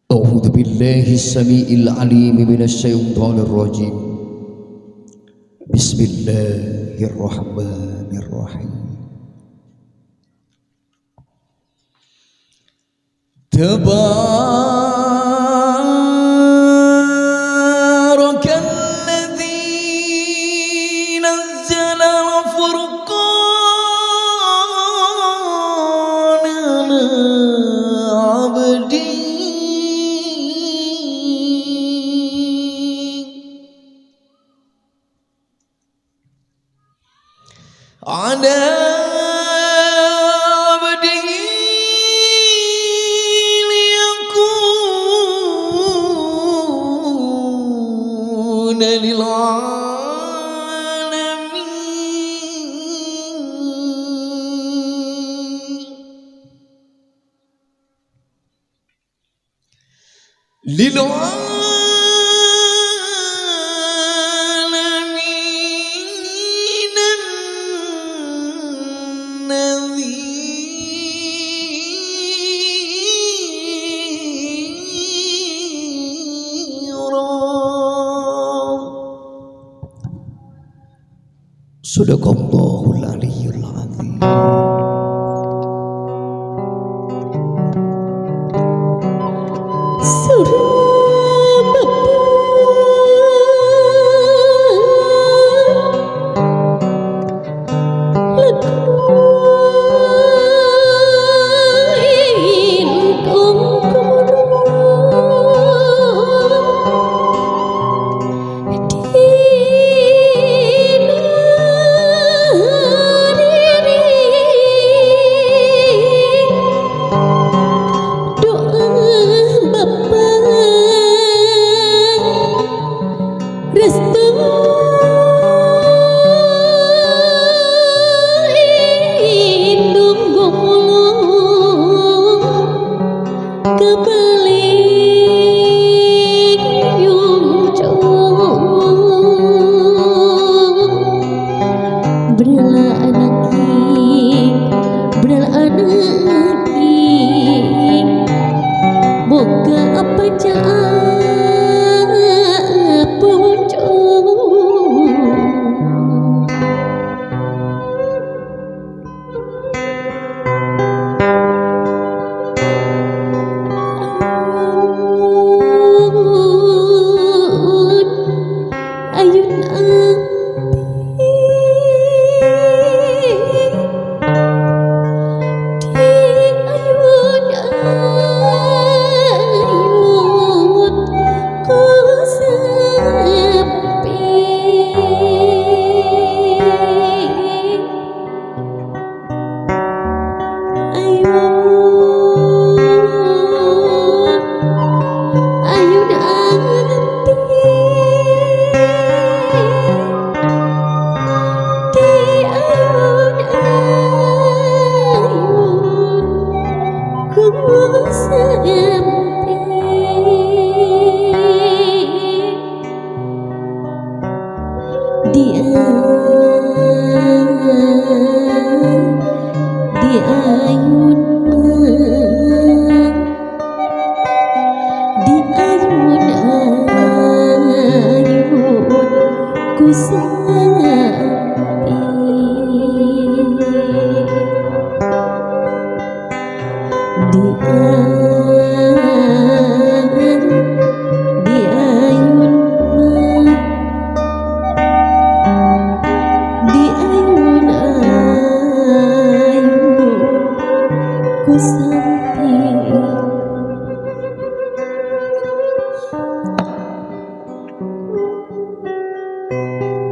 أعوذ بالله السميع العليم من الشيطان الرجيم. بسم الله الرحمن الرحيم. تبارك الذي نزل الفرقان على عبده ليكون للعالمين Sadaqallahul aliyyul azim.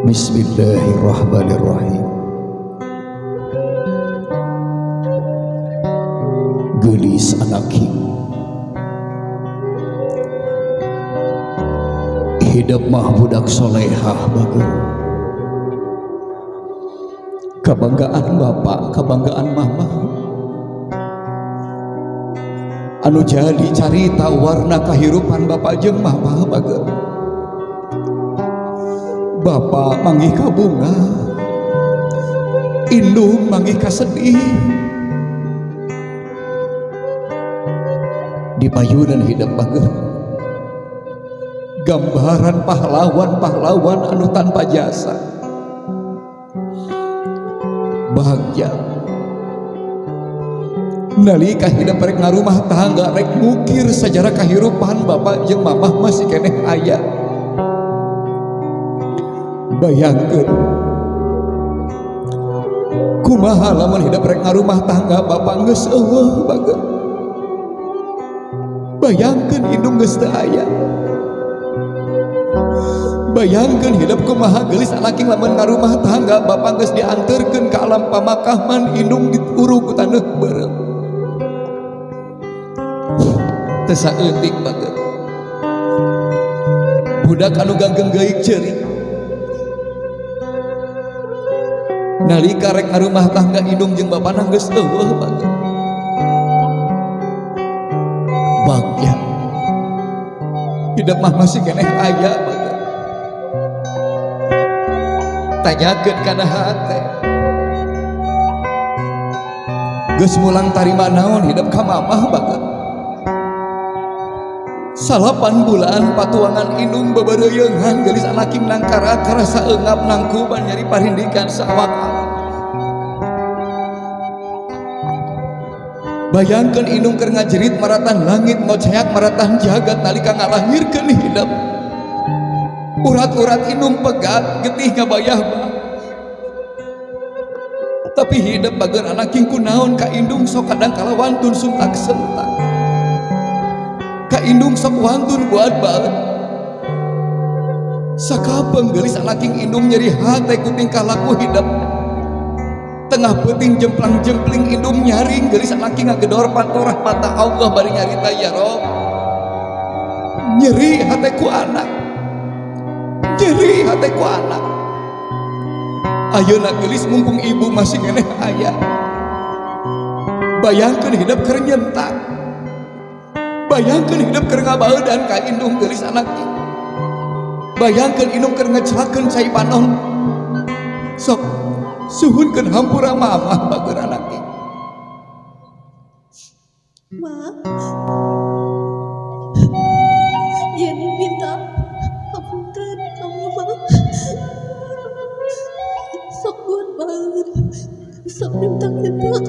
Bismillahirrahmanirrahim. Gelis anaki hidup mah budak solehah bager. Kebanggaan bapak, kebanggaan mama, anu jadi carita warna kehidupan bapak jeung mama bager. Bapak manggih ka bunga, indung manggih ka sedih. di payunan hidup bager gambaran pahlawan-pahlawan anu tanpa jasa. Bahagia nalika hidup rek ngarumah tangga rek ngukir sejarah kehidupan bapak jeung mamah masih keneh aya. Bayangkeun kumaha lamun hidup rek ngarumah tangga bapak geus eueuh bageut. Bayangkeun indung geus teu aya. Bayangkeun hidup kumaha geulis alaking lamun ngarumah tangga bapak geus dianterkeun ka alam pamakaman indung diurug ku taneuh beureum. Teu saeutik bageut. Budak anu gagenggeuk ceurik nalika rek ngarumah tangga indung jeung bapana geus eueuh bageut. Bagja hidup mah masih keneh aya bageut. Tanyakeun kana hate geus mulang tarima naon hidup ka mamah bageut. 8 bulan patuangan indung bebereuyeungan geulis anaking nangkara karasa eungap nangkuban nyari parindikan sawak. Bayangkeun indung keur ngajerit maratan langit ngoceak maratan jagat nalika ngalahirkeun hidup. Urat-urat indung pegat getih ngabayah bah. Tapi hidup bageun anaking kunaon ka indung sok kadang kala wantun suntak sentak. Ka indung sok wantun buat baet. Sakapeung geulis anaking indung nyeri hate ku tingkah laku hidup. Tengah peuting jemplang-jempling indung nyaring geulis anaking ngagedor paturah mata Allah bari nyarita ya Rob. Nyeri hate ku anak. Nyeri hate ku anak. Ayeuna geulis mumpung ibu masih keneh aya. Bayangkeun hidup keur nyentak. Bayangkeun hidup keur ngabaeudan ka indung geulis anaknya. Bayangkeun indung keur ngecelakeun cai panon. Sok suhunkeun hampura mamah bageun anaknya. Ma, Yani minta apunten kamu Ma. Sok buat banget, sok minta-minta.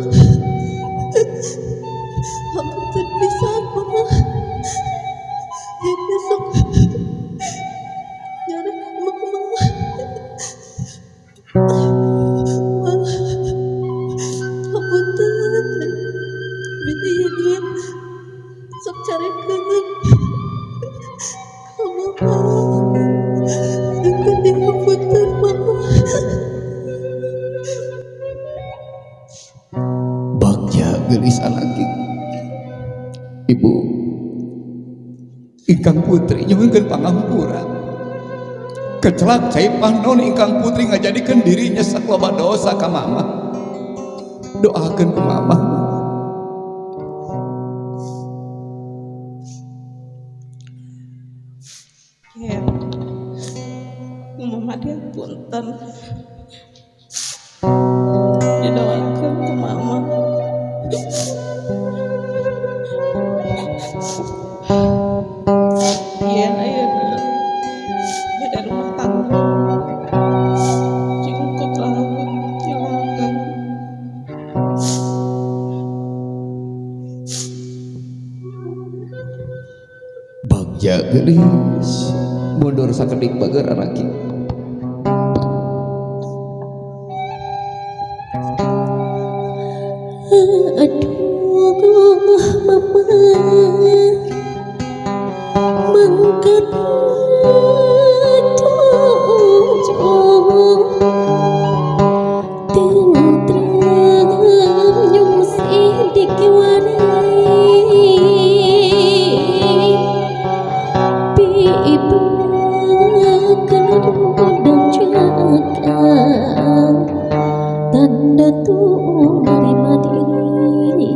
Apunten pisan Ma. Yani sok nyari mama. Ma, apunten. Biniin sok carekeun mama. Dengan diapunten mama. Bagja geulis anaking ibu ingkang putri nyuhunkeun pangampura. Kecelak cai panon ingkang putri ngajadikeun dirinya sakloba dosa ka mama. Doakeun ku mama. Ya, mama dia punten. Didoakeun ku mama. Iya, ayeuna beda rumah tangga. Cingkut laut nyelangkeun. Bagja geulis mundur sakedik bageur anaknya. Aduh mama mangkat jauh tentrem nyum sidik wani piba kadang cakang tanda tuh menerima diri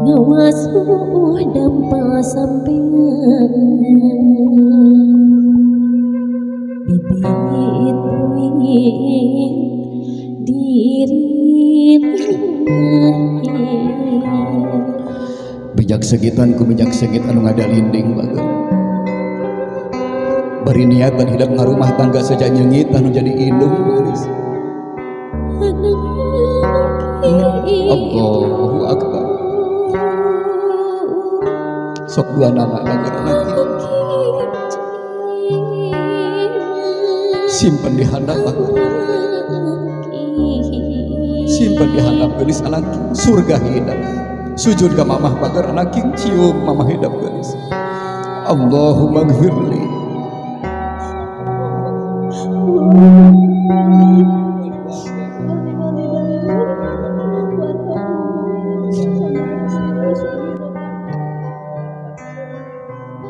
ngawasuh dampa sampean bibit puing diri Kumijak segitan kumijak segit anu ngadalinding bageul bari niatan hidup ngarumah tangga saja nyengit anu jadi indung geus Allahu Akbar sok dua nama bageul nanti simpen di handap bageul simpen di handap geulis alaki surga hidup sujud ke mamah bageul alaki cium mamah hidup geulis Allahumma gfirli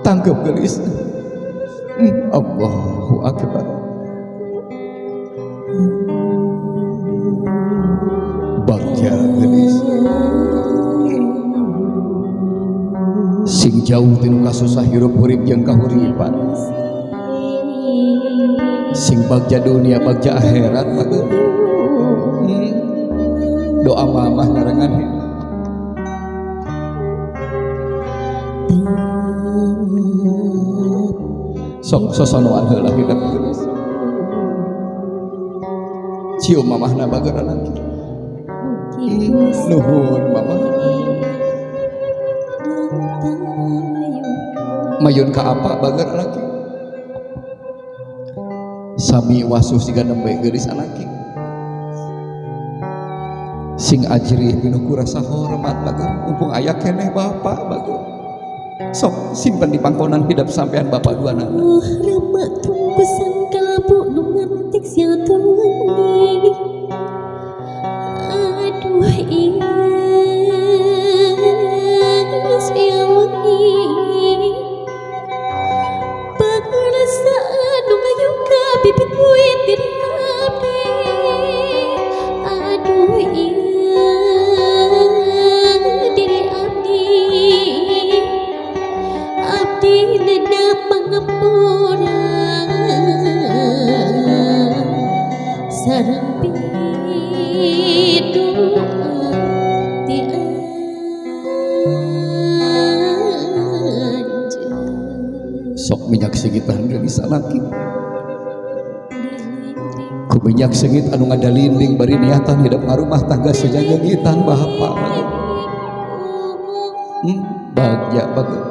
tangkep gelis Allahu Akbar bagja gelis sing jauh tinu kasusah hirup urip jeung kahuripan sing bagja dunia bagja akhirat bageul doa mamah ngarangan sok sosonoan heula hidup geus cium mamahna bageul anak nuhun mamah mayun ka apa bageul anak sami wasuh siga nembe geulis anak sing ajrih pinuku rasa hormat bageul mumpung aya keneh bapak bageul sok simpen di pangkonan hidup sampean bapak dua anak Rama tungkusan kalabu nungantik siang tungi aduh iya siawangi pengerasaan nungayuka bibit buit diri abdi aduh iya diri abdi abdi nedap pangapura sareng pidoa ti anjeun sok minyak segitan gelis alaki ku minyak segit anu ngadalinding bari niatan hidup ngarumah tangga sejajangitan bapak bagja bageul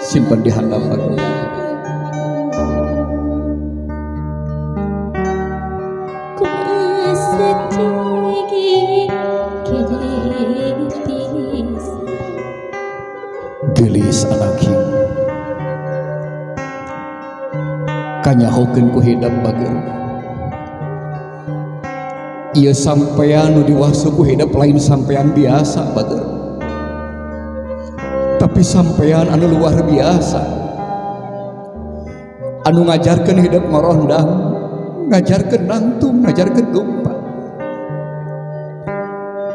simpan di handap bageul gelis alaki kanyahokeun ku hidup bageul ieu sampean nu diwasu ku hidup lain sampean biasa bageul tapi sampean anu luar biasa anu ngajarkeun hidup ngorondang ngajarkeun nangtung ngajarkeun lumpat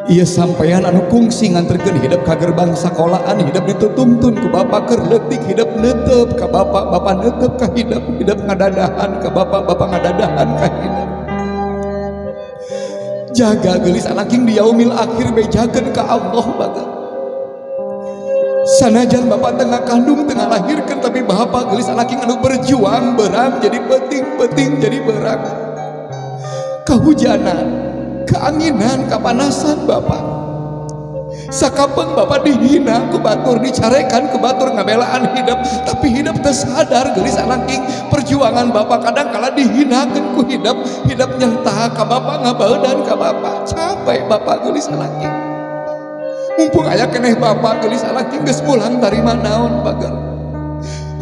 ieu sampean anu kungsi nganterkeun hidup ka gerbang sakolahan hidup ditutuntun ku bapak keur leutik hidup neuteup ka bapak bapak neuteup ka hidup hidup ngadadahan ka bapak bapak ngadadahan ka hidup jaga geulis anaking di yaumil akhir bejakeun ka Allah bageul sanajan bapak tengah kandung tengah lahirkan tapi bapak geulis anaking anu berjuang berang jadi penting jadi berang kahujanan keanginan kapanasan bapak sakapeung bapak dihina ku batur dicarekan ku batur ngabelaan hidup tapi hidup tersadar geulis anaking perjuangan bapak kadang kala dihinakeun ku hidup nyentah ka bapak ngabaeudan ka bapak capek bapak geulis anaking mumpung aya keneh bapak geulis anaking geus pulang tarima naon bageul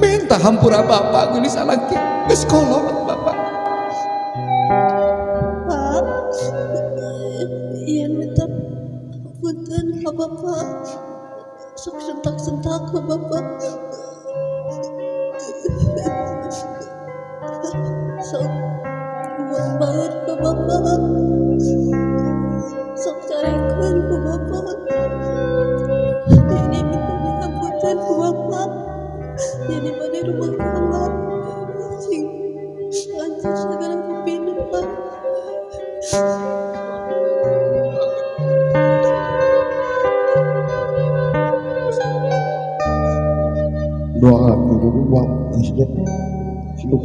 minta hampura bapak geulis anaking geus kolot bapak iya minta punten ka bapak sok sentak-sentak ka bapak sok buat baeur ka bapak sok carekeun ka bapak ini minta punten ka bapak jadi mana rumah Allah sing lancar segala kepindah doa dulu buat sudah hidup.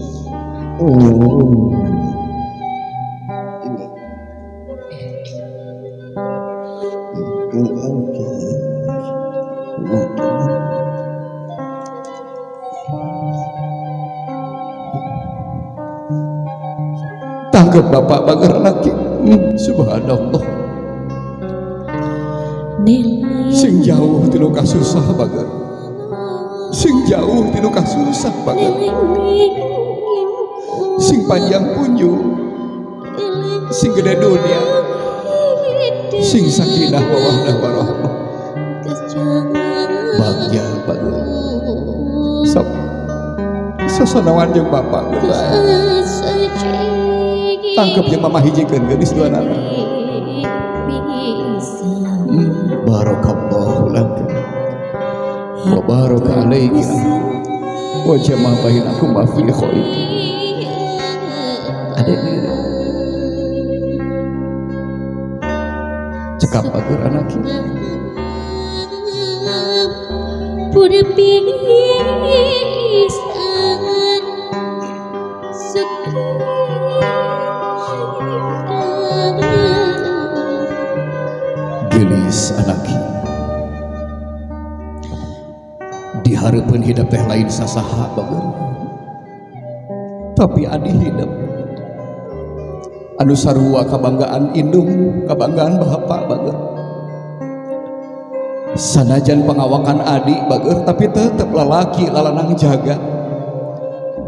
Tanggap bapak bager lagi. Subhanallah. Sing jauh tinu kasusah bager. Sing jauh tinu kasusah bager. Sing panjang punyu. Sing gede dunia. Sing sakinah wa warahmah. Bagja bager. Sok sosonawan jeung bapak geus. Tangkep jeung mama hijikeun geunis dua anak. Barakallahu laka wa baraka alaika wa jama'a bainakum fi khair. Ada ini cekap bagur anak kita Pura pisan gelis anak di hareupeun hidup teh lain sasaha bager tapi adi hidup anu sarua kabanggaan indung kabanggaan bapak bager sanajan pengawakan adik bager tapi tetep lalaki lalanang jaga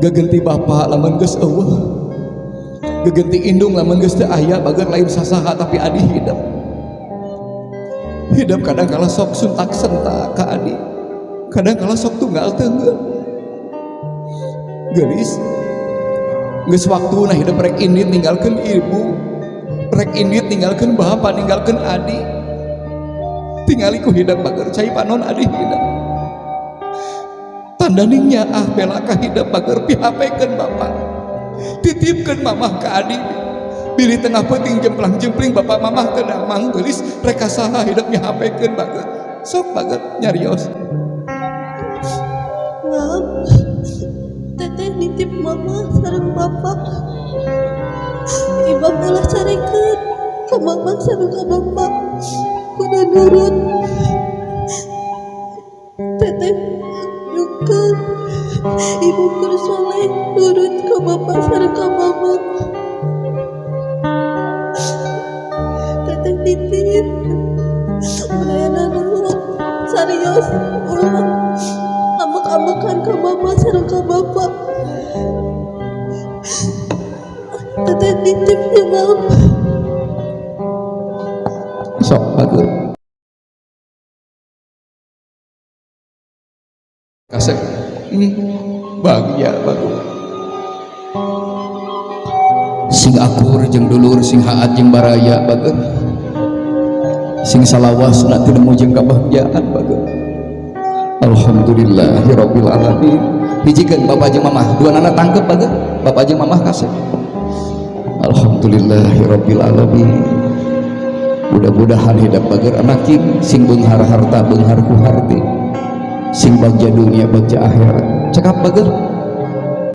gegenti bapak lamun geus eueuh gegenti indung lamun geus teu aya bager lain sasaha tapi adi hidup kadang kala sok suntak sentak ka adik kadang kala sok tunggal teungeun geulis geus waktuna hidup rek indit ninggalkeun ibu rek indit ninggalkeun bapak ninggalkeun adik tingali ku hidup bager cai panon adik hidup tandandingnya bela ka hidup bager pihapekeun bapak titipkeun mamah ka adik pilih tengah penting jemplang-jempling bapak mamah teu damang geulis rek saha hidup nyahapekeun bager sok bager nyarios. Maaf, teteh nitip mama sareng bapak. Ibu malah carekeun ka mama sareng ka bapak. Kudu nurut. Teteh nyukeun ibu kudu soleh nurut ka bapak sareng ka mama. Teteh titip Udayana nurut serius ulah ambek-ambekan ke mama sareng ke bapak. Teteh titip ya maaf. Sok bagus kasih bahagia bagus sing akur jeung dulur sing haat jeung baraya bagus sing salawas nanti nemu jeung kebahagiaan bagus. Alhamdulillahirabbil alamin. Hijikeun bapak jeung mamah dua anak tangkep bagus bapak jeung mamah kasih. Alhamdulillahirabbil alamin. Mudah-mudahan hidup bager anakin sing beunghar harta beunghar ku harti sing bagja dunia bagja akhirat cekap bager